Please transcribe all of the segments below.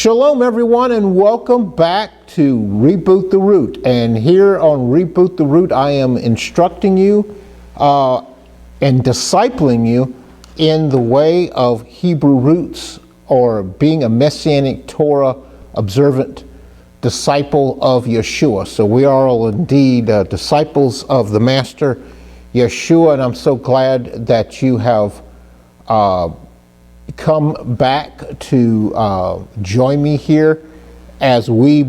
Shalom everyone, and welcome back to Reboot the Root. And here on Reboot the Root, I am instructing you and discipling you in the way of Hebrew roots, or being a Messianic Torah observant disciple of Yeshua. So we are all indeed disciples of the Master Yeshua, and I'm so glad that you have come back to join me here as we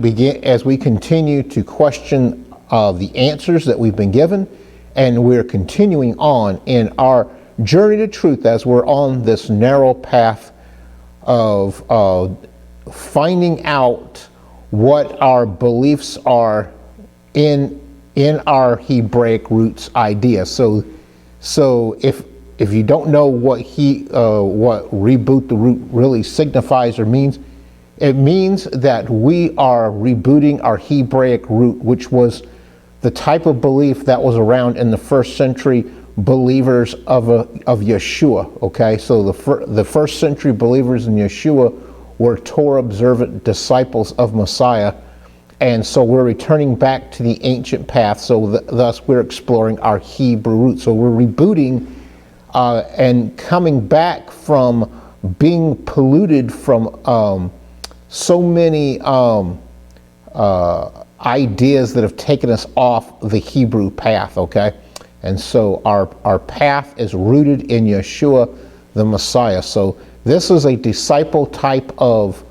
continue to question the answers that we've been given, and we're continuing on in our journey to truth as we're on this narrow path of finding out what our beliefs are in our Hebraic roots idea. So if you don't know what reboot the root really signifies or means, it means that we are rebooting our Hebraic root, which was the type of belief that was around in the first century believers of Yeshua. Okay, so the first century believers in Yeshua were Torah observant disciples of Messiah, and so we're returning back to the ancient path. So thus we're exploring our Hebrew roots. So we're rebooting and coming back from being polluted from so many ideas that have taken us off the Hebrew path, okay? And so our path is rooted in Yeshua, the Messiah. So this is a disciple type of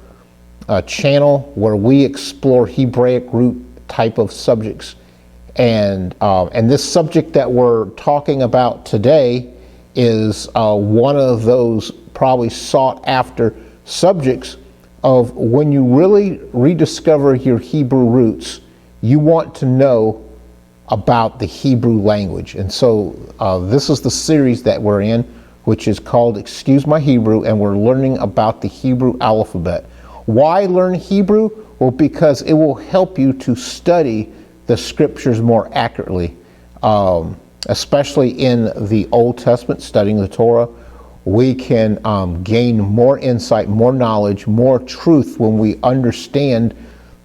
channel where we explore Hebraic root type of subjects. And this subject that we're talking about today is one of those probably sought after subjects of when you really rediscover your Hebrew roots, you want to know about the Hebrew language. And so this is the series that we're in, which is called Excuse My Hebrew, and we're learning about the Hebrew alphabet. Why learn Hebrew? Well, because it will help you to study the scriptures more accurately. Especially in the Old Testament, studying the Torah, we can gain more insight, more knowledge, more truth when we understand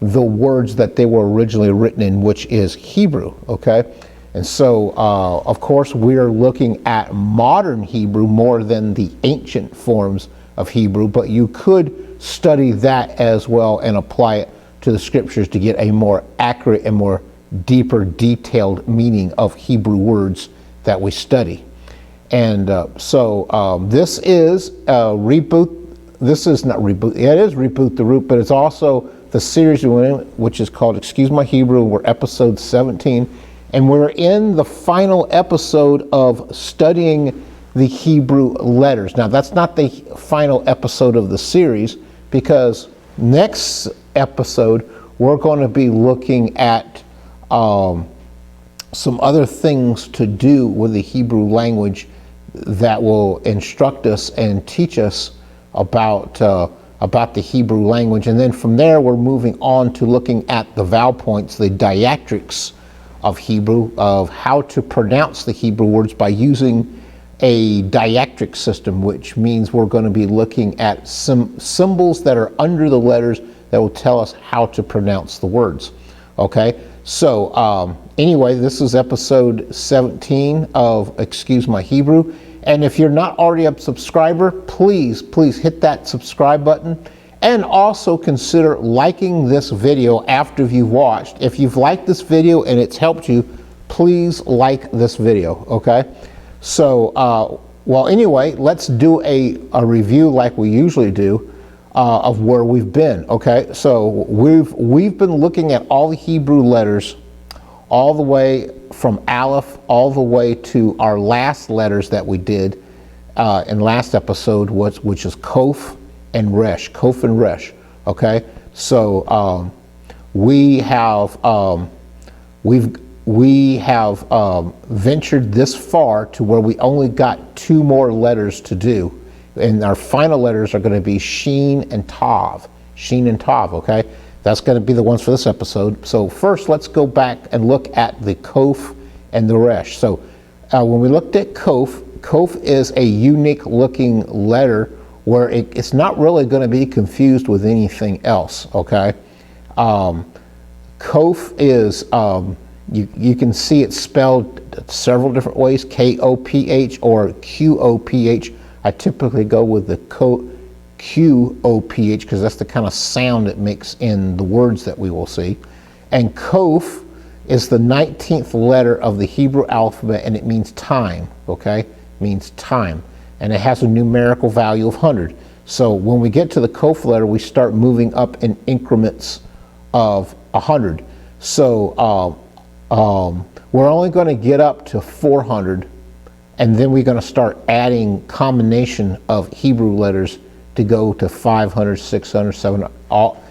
the words that they were originally written in, which is Hebrew, okay? And so, of course, we're looking at modern Hebrew more than the ancient forms of Hebrew, but you could study that as well and apply it to the scriptures to get a more accurate and more deeper, detailed meaning of Hebrew words that we study. And this is Reboot. This is not Reboot. It is Reboot the Root, but it's also the series we're in, which is called Excuse My Hebrew. We're episode 17, and we're in the final episode of studying the Hebrew letters. Now, that's not the final episode of the series, because next episode we're going to be looking at some other things to do with the Hebrew language that will instruct us and teach us about the Hebrew language. And then from there, we're moving on to looking at the vowel points, the diacritics of Hebrew, of how to pronounce the Hebrew words by using a diacritic system, which means we're going to be looking at some symbols that are under the letters that will tell us how to pronounce the words. Okay, so anyway, this is episode 17 of Excuse My Hebrew. And if you're not already a subscriber, please hit that subscribe button, and also consider liking this video after you've watched. If you've liked this video and it's helped you, please like this video, okay? So, well, anyway, let's do a review like we usually do of where we've been, okay? So we've been looking at all the Hebrew letters, all the way from Aleph all the way to our last letters that we did in last episode, which is Kof and Resh. Kof and Resh. Okay, so we have ventured this far to where we only got 2 more letters to do, and our final letters are going to be Shin and Tav. Shin and Tav. Okay. That's going to be the ones for this episode. So first, let's go back and look at the Kof and the Resh. So when we looked at Kof, Kof is a unique looking letter where it's not really going to be confused with anything else, okay? Koph is, you can see it spelled several different ways, K-O-P-H or Q-O-P-H. I typically go with the Q-O-P-H because that's the kind of sound it makes in the words that we will see. And Koph is the 19th letter of the Hebrew alphabet, and it means time, okay? It means time. And it has a numerical value of 100. So when we get to the Koph letter, we start moving up in increments of 100. So we're only going to get up to 400, and then we're going to start adding combination of Hebrew letters to go to 500, 600, 700, all,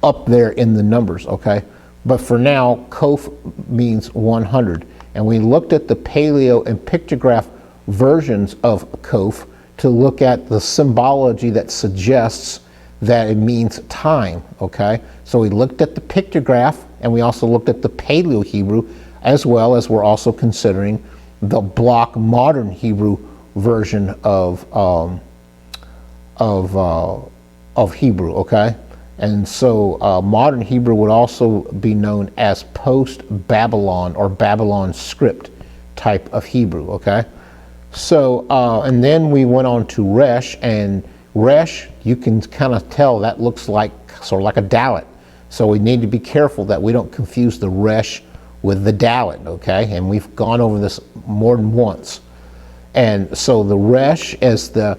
up there in the numbers, okay? But for now, Koph means 100. And we looked at the paleo and pictograph versions of Koph to look at the symbology that suggests that it means time, okay? So we looked at the pictograph, and we also looked at the Paleo Hebrew, as well as we're also considering the block modern Hebrew version of Hebrew, okay? And so modern Hebrew would also be known as post-Babylon or Babylon script type of Hebrew, okay? So, and then we went on to Resh, and Resh, you can kind of tell that looks like sort of like a Dalet. So we need to be careful that we don't confuse the Resh with the Dalet, okay? And we've gone over this more than once. And so the Resh is the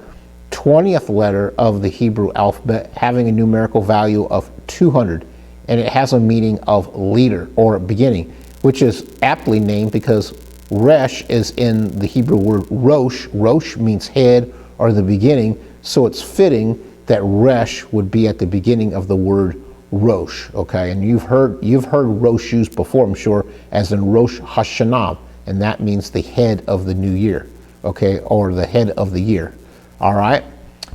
20th letter of the Hebrew alphabet, having a numerical value of 200, and it has a meaning of leader or beginning, which is aptly named because Resh is in the Hebrew word Rosh. Rosh means head or the beginning, so it's fitting that Resh would be at the beginning of the word Rosh, okay? And you've heard Rosh used before, I'm sure, as in Rosh Hashanah, and that means the head of the new year, okay, or the head of the year. All right,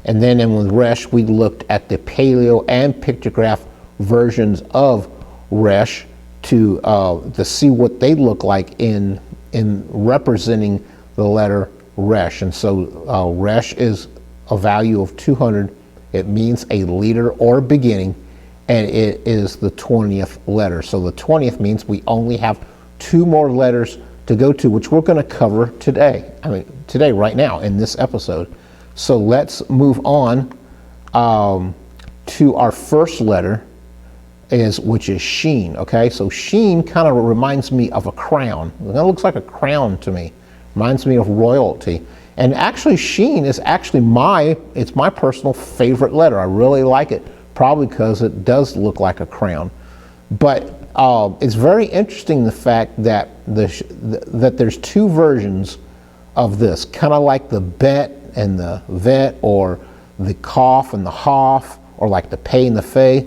and then with Resh, we looked at the paleo and pictograph versions of Resh to see what they look like in representing the letter Resh. And so Resh is a value of 200. It means a leader or beginning, and it is the 20th letter. So the 20th means we only have 2 more letters to go to, which we're going to cover today. Today, right now, in this episode. So let's move on to our first letter, which is Shin, okay? So Shin kind of reminds me of a crown. It looks like a crown to me. Reminds me of royalty. And actually Shin is actually my personal favorite letter. I really like it, probably because it does look like a crown. But it's very interesting the fact that that there's 2 versions of this, kind of like the bet and the vet, or the Koph and the Hof, or like the pay and the fay,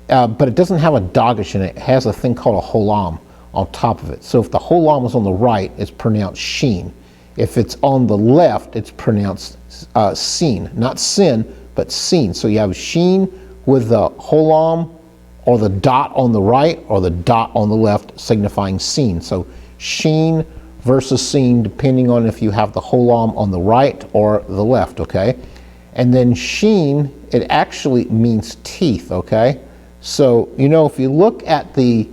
but it doesn't have a dagesh in it. It has a thing called a holam on top of it. So if the holam is on the right, it's pronounced Shin. If it's on the left, it's pronounced sin, not sin, but sin. So you have Shin with the holam, or the dot on the right, or the dot on the left, signifying sin. So Shin versus sin, depending on if you have the holam on the right or the left, okay? And then Shin, it actually means teeth, okay? So, if you look at the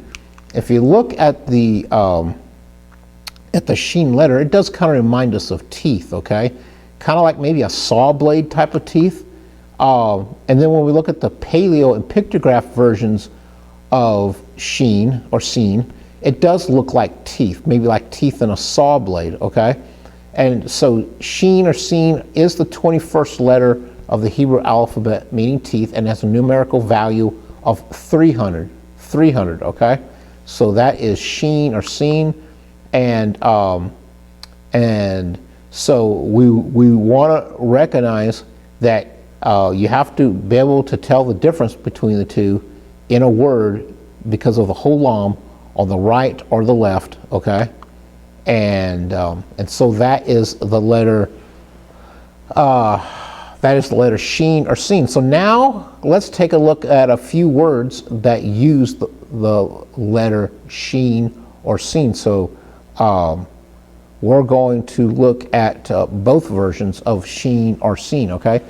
Shin letter, it does kind of remind us of teeth, okay? Kind of like maybe a saw blade type of teeth. And then when we look at the paleo and pictograph versions of Shin or sin, it does look like teeth, maybe like teeth in a saw blade, okay? And so Shin or sin is the 21st letter of the Hebrew alphabet, meaning teeth, and has a numerical value of 300, okay? So that is Shin or sin, and so we want to recognize that you have to be able to tell the difference between the two in a word because of the holam on the right or the left, okay? And so that is the letter Shin or sin. So now let's take a look at a few words that use the letter Shin or sin. So we're going to look at both versions of Shin or sin, okay?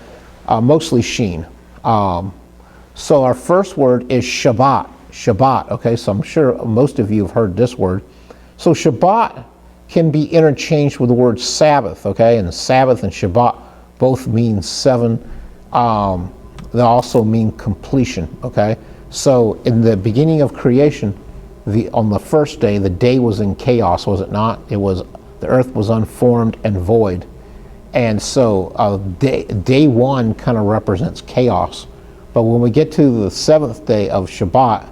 mostly Shin. So our first word is Shabbat. Shabbat, okay, so I'm sure most of you have heard this word. So Shabbat can be interchanged with the word Sabbath, okay, and Sabbath and Shabbat both mean 7. They also mean completion, okay. So in the beginning of creation, on the first day, the day was in chaos, was it not? It was, the earth was unformed and void. And so day 1 kind of represents chaos. But when we get to the 7th day of Shabbat,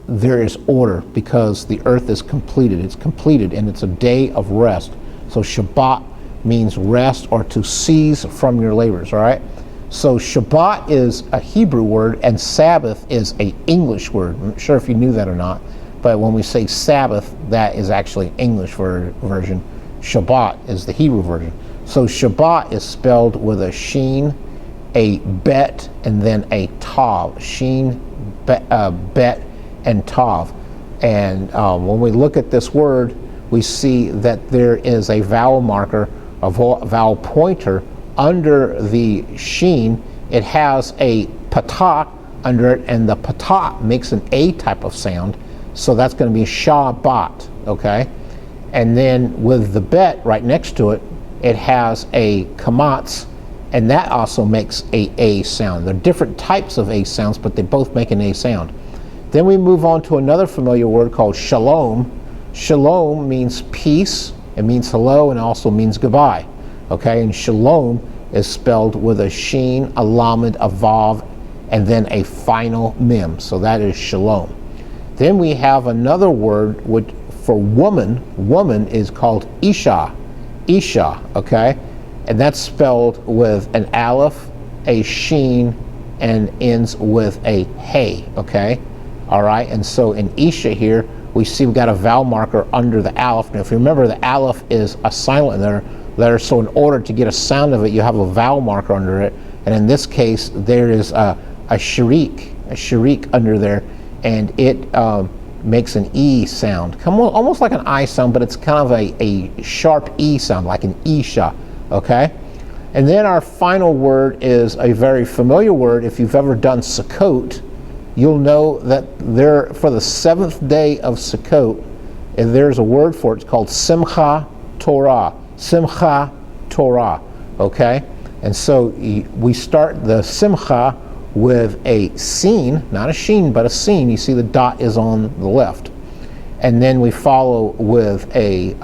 there is order because the earth is completed. It's completed and it's a day of rest. So Shabbat means rest or to cease from your labors, all right? So Shabbat is a Hebrew word and Sabbath is an English word. I'm not sure if you knew that or not, but when we say Sabbath, that is actually an English version. Shabbat is the Hebrew version. So Shabbat is spelled with a Shin, a Bet, and then a Tav. Shin, Bet, and Tav. And when we look at this word, we see that there is a vowel marker, a vowel pointer under the Shin. It has a patah under it, and the patah makes an A type of sound. So that's going to be Shabbat, okay? And then with the Bet right next to it, it has a kamatz, and that also makes a sound. There are different types of A sounds, but they both make an A sound. Then we move on to another familiar word called shalom. Shalom means peace, it means hello, and also means goodbye. Okay, and shalom is spelled with a Shin, a Lamed, a Vav, and then a final Mem. So that is shalom. Then we have another word for woman. Woman is called Isha. Isha, okay? And that's spelled with an Aleph, a Shin, and ends with a Hey, okay? All right, and so in Isha here, we see we've got a vowel marker under the Aleph. Now, if you remember, the Aleph is a silent letter, so in order to get a sound of it, you have a vowel marker under it. And in this case, there is a sharik under there, and it makes an E sound, almost like an I sound, but it's kind of a sharp E sound, like an Isha, okay? And then our final word is a very familiar word. If you've ever done Sukkot, you'll know that for the 7th day of Sukkot, there's a word for it. It's called Simcha Torah. Simcha Torah, okay? And so we start the Simcha with a Sin, not a Shin, but a Sin. You see the dot is on the left. And then we follow with a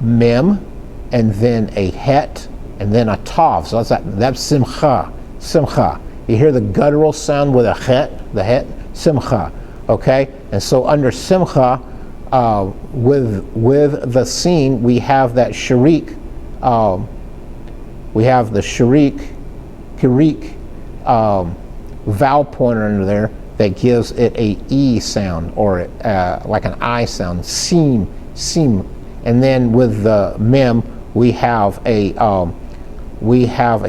Mem, and then a Het, and then a Tav. So that's Simcha. Simcha. You hear the guttural sound with a Het, the Het, Simcha, okay? And so under Simcha, with the Sin, we have that sharik, we have the kirik, vowel pointer under there that gives it a E sound, or like an I sound, sim. And then with the Mem, we have a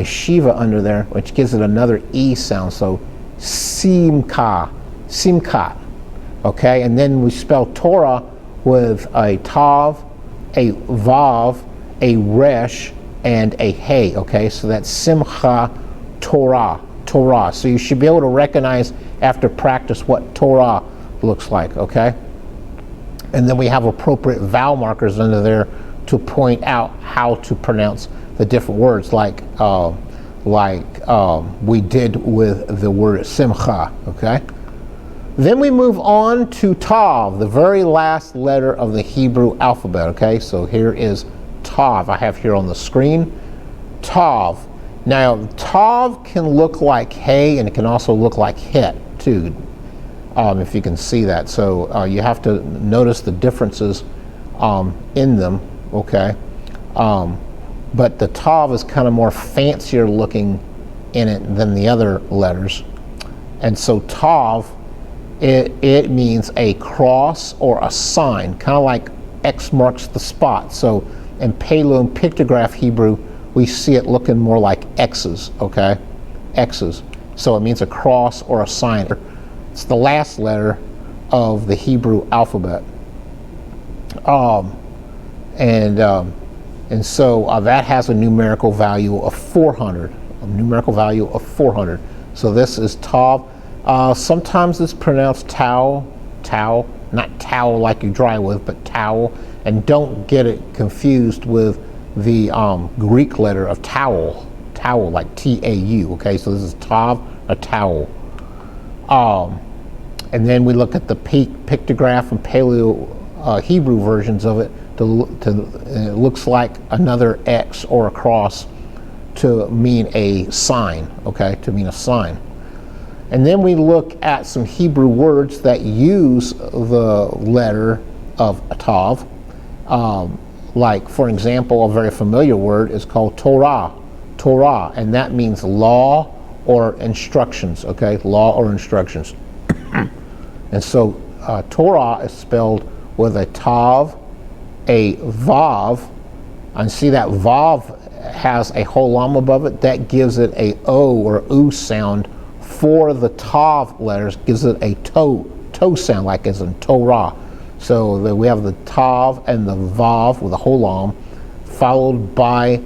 Shiva under there, which gives it another E sound, so Simkat, okay? And then we spell Torah with a Tav, a Vav, a Resh, and a Hey, okay? So that's Simcha Torah. So you should be able to recognize after practice what Torah looks like, okay? And then we have appropriate vowel markers under there to point out how to pronounce the different words, like we did with the word Simcha, okay? Then we move on to Tav, the very last letter of the Hebrew alphabet, okay? So here is Tav, I have here on the screen, Tav. Now, Tav can look like Hey, and it can also look like Het, too, if you can see that. So you have to notice the differences in them, okay? But the Tav is kind of more fancier looking in it than the other letters. And so Tav, it means a cross or a sign, kind of like X marks the spot. So in Paleo and pictograph Hebrew, we see it looking more like X's, okay? X's. So it means a cross or a sign. It's the last letter of the Hebrew alphabet. And so that has a numerical value of 400. A numerical value of 400. So this is Tav. Sometimes it's pronounced towel, not towel like you dry with, but towel. And don't get it confused with the Greek letter of towel like T-A-U. Okay, so this is Tav, a towel. And then we look at the pictograph and Paleo Hebrew versions of it. It looks like another X or a cross to mean a sign, okay, to mean a sign. And then we look at some Hebrew words that use the letter of Tav. Like, for example, a very familiar word is called Torah, and that means law or instructions, okay, law or instructions. And so Torah is spelled with a Tav, a Vav, and see that Vav has a holam above it. That gives it a O or U sound for the Tav letters, gives it a toe sound, like as in Torah. So we have the Tav and the Vav with a holam, followed by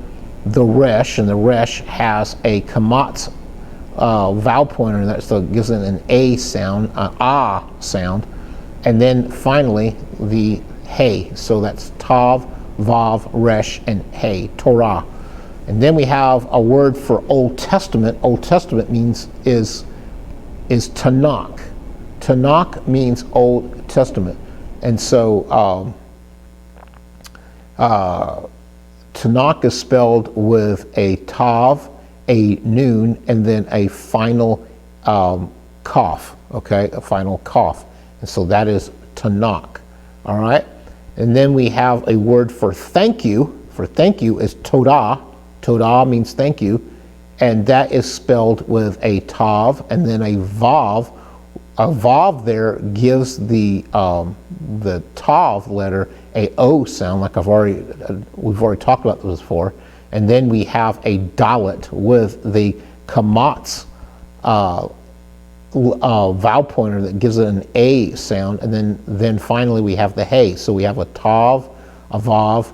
the Resh, and the Resh has a kamatz vowel pointer, and that so it gives it an A sound, an Ah sound, and then finally the Hey. So that's Tav, Vav, Resh, and Hey, Torah. And then we have a word for Old Testament. Old Testament is Tanakh. Tanakh means Old Testament. And so Tanakh is spelled with a Tav, a Nun, and then a final Kaf, okay, a final Kaf. And so that is Tanakh, all right? And then we have a word for thank you. For thank you is Todah. Todah means thank you, and that is spelled with a Tav and then a Vav. A Vav there gives the Tav letter a O sound, like we've already talked about this before. And then we have a Dalet with the kamatz vowel pointer that gives it an A sound, and then finally we have the Hey. So we have a Tav, a Vav,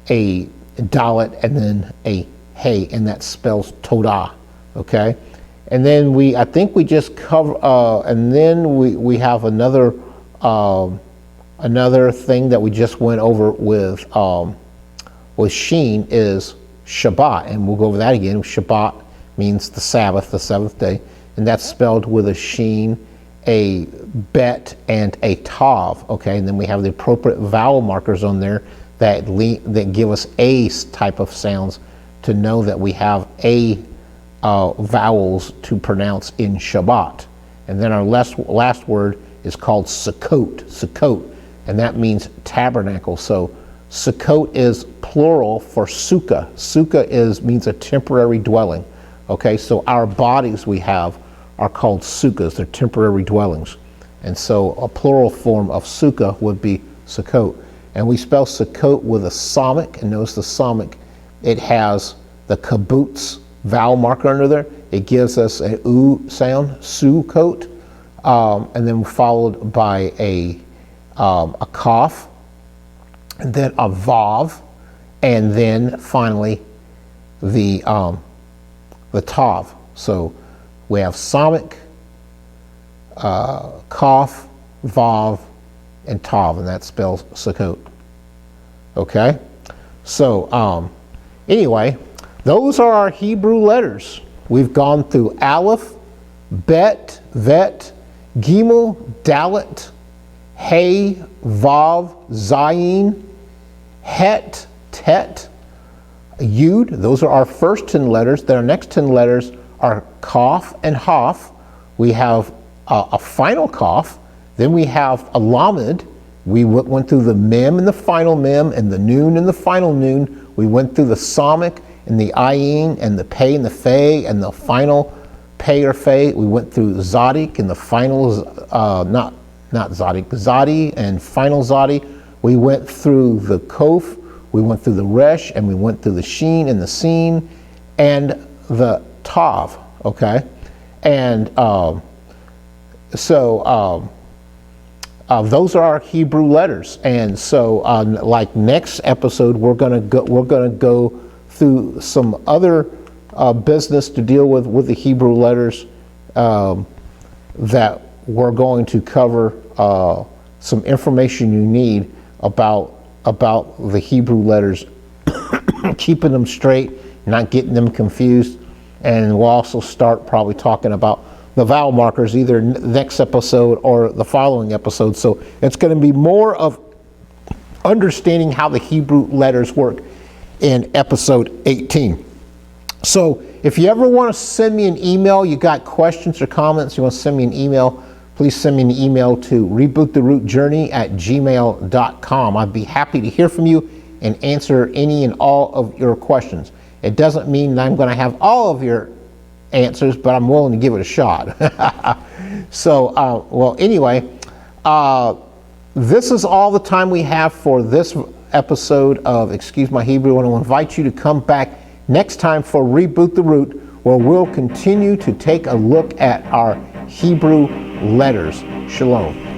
a Dalet, and then a Hey, and that spells Todah, okay? And then I think we just cover, and then we have another thing that we just went over with Shin is Shabbat, and we'll go over that again. Shabbat means the seventh day, and that's spelled with a Shin, a Bet, and a Tav, okay? And then we have the appropriate vowel markers on there that give us A type of sounds to know that we have A vowels to pronounce in Shabbat. And then our last word is called Sukkot, and that means tabernacle. So Sukkot is plural for Sukkah. Sukkah means a temporary dwelling. Okay, so our bodies we have are called sukkahs. They're temporary dwellings. And so a plural form of sukkah would be Sukkot. And we spell Sukkot with a samach, and notice the samach, it has the kibbutz vowel marker under there. It gives us a U sound, Sukkot, and then followed by a kaf, and then a vav, and then finally the tav. So we have samach, kaf, vav, and tav, and that spells Sukkot. Okay, so anyway, those are our Hebrew letters. We've gone through Aleph, Bet, Vet, Gimel, Dalet, Hey, Vav, Zayin, Het, Tet, Yud. Those are our first 10 letters. Then our next 10 letters are Kaf and Haf. We have a final Kaf. Then we have a Lamed. We went through the Mem and the final Mem, and the Nun and the final Nun. We went through the Samach and the Ayin and the Pei and the Fei and the final Pei or Fei. We went through Zadik and the final, not Zadik, Zadi and final Zadi. We went through the Kof, we went through the Resh, and we went through the Shin and the Sin and the Tav, okay? And those are our Hebrew letters. And so like next episode, we're gonna go through some other business to deal with the Hebrew letters, that we're going to cover some information you need about the Hebrew letters, keeping them straight, not getting them confused. And we'll also start probably talking about the vowel markers either next episode or the following episode. So it's going to be more of understanding how the Hebrew letters work in episode 18. So if you ever want to send me an email, you got questions or comments, you want to send me an email, please send me an email to reboottherootjourney@gmail.com. I'd be happy to hear from you and answer any and all of your questions. It doesn't mean that I'm going to have all of your answers, but I'm willing to give it a shot. So, well, anyway, this is all the time we have for this episode of Excuse My Hebrew. I want to invite you to come back next time for Reboot the Root, where we'll continue to take a look at our Hebrew letters. Shalom.